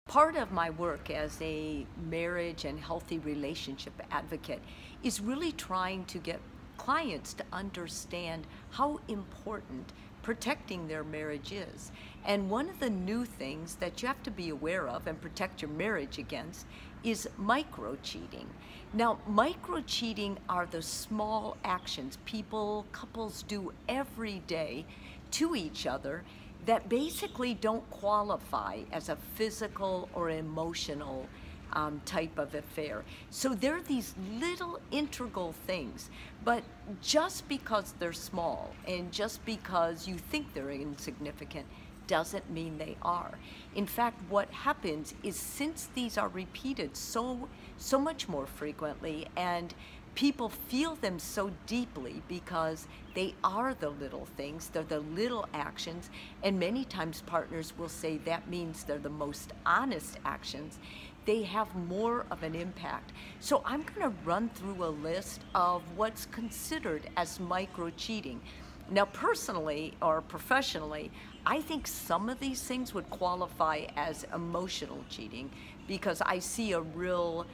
Part of my work as a marriage and healthy relationship advocate is really trying to get clients to understand how important protecting their marriage is. And one of the new things that you have to be aware of and protect your marriage against is microcheating. Now, microcheating are the small actions couples do every day to each other that basically don't qualify as a physical or emotional type of affair. So they're these little integral things, but just because they're small and just because you think they're insignificant doesn't mean they are. In fact, what happens is, since these are repeated so much more frequently, and people feel them so deeply because they are the little things, they're the little actions, and many times partners will say that means they're the most honest actions, they have more of an impact. So I'm going to run through a list of what's considered as microcheating. Now, personally or professionally, I think some of these things would qualify as emotional cheating, because I see a real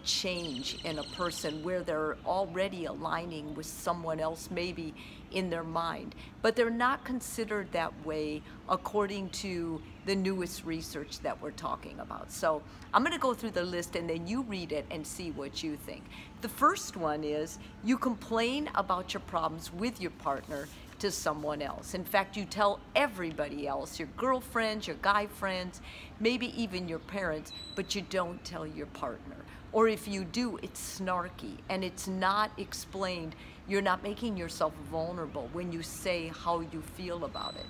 change in a person where they're already aligning with someone else, maybe in their mind, but they're not considered that way according to the newest research that we're talking about. So I'm going to go through the list and then you read it and see what you think. The first one is you complain about your problems with your partner to someone else. In fact, you tell everybody else, your girlfriends, your guy friends, maybe even your parents, but you don't tell your partner. Or if you do, it's snarky and it's not explained. You're not making yourself vulnerable when you say how you feel about it.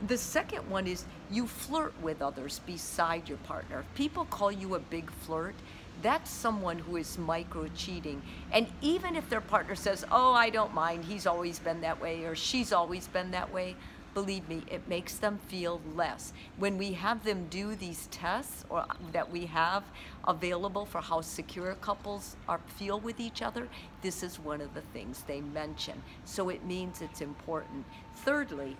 The second one is you flirt with others beside your partner. If people call you a big flirt, that's someone who is micro-cheating. And even if their partner says, oh, I don't mind, he's always been that way, or she's always been that way, believe me, it makes them feel less. When we have them do these tests or that we have available for how secure couples feel with each other, this is one of the things they mention. So it means it's important. Thirdly,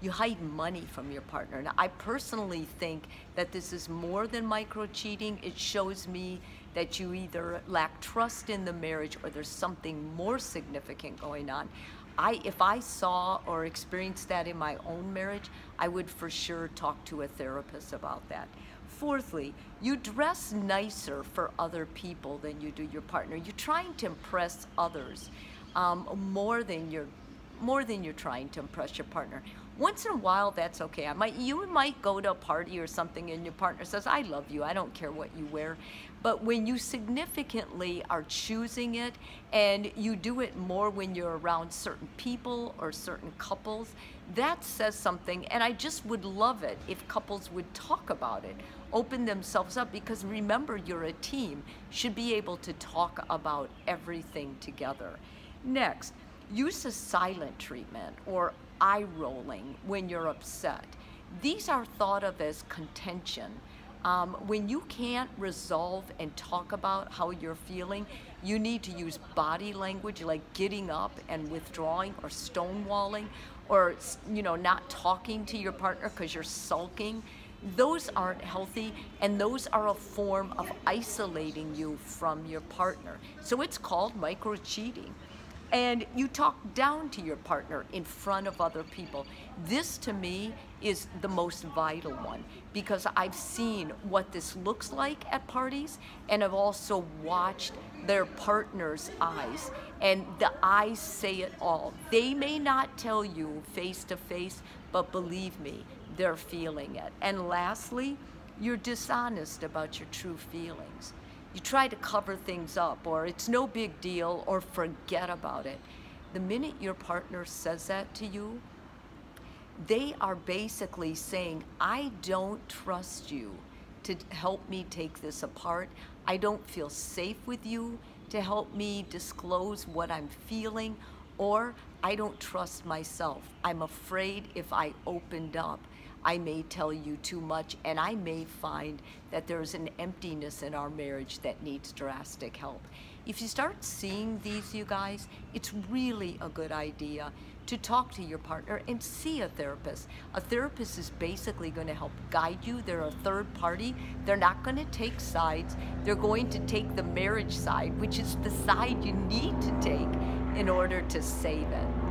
you hide money from your partner. Now, I personally think that this is more than micro-cheating. It shows me that you either lack trust in the marriage or there's something more significant going on. If I saw or experienced that in my own marriage, I would for sure talk to a therapist about that. Fourthly, you dress nicer for other people than you do your partner. You're trying to impress others more than you're trying to impress your partner. Once in a while, that's okay. You might go to a party or something and your partner says, I love you, I don't care what you wear. But when you significantly are choosing it, and you do it more when you're around certain people or certain couples, that says something. And I just would love it if couples would talk about it, open themselves up, because remember, you're a team, should be able to talk about everything together. Next, use a silent treatment or eye rolling when you're upset. These are thought of as contention. When you can't resolve and talk about how you're feeling, you need to use body language like getting up and withdrawing or stonewalling, or not talking to your partner because you're sulking. Those aren't healthy, and those are a form of isolating you from your partner. So it's called micro-cheating. And you talk down to your partner in front of other people. This, to me, is the most vital one, because I've seen what this looks like at parties, and I've also watched their partner's eyes, and the eyes say it all. They may not tell you face to face, but believe me, they're feeling it. And lastly, you're dishonest about your true feelings. You try to cover things up, or it's no big deal, or forget about it. The minute your partner says that to you, they are basically saying, I don't trust you to help me take this apart. I don't feel safe with you to help me disclose what I'm feeling, or I don't trust myself. I'm afraid if I opened up, I may tell you too much, and I may find that there's an emptiness in our marriage that needs drastic help. If you start seeing these, you guys, it's really a good idea to talk to your partner and see a therapist. A therapist is basically going to help guide you. They're a third party. They're not going to take sides. They're going to take the marriage side, which is the side you need to take in order to save it.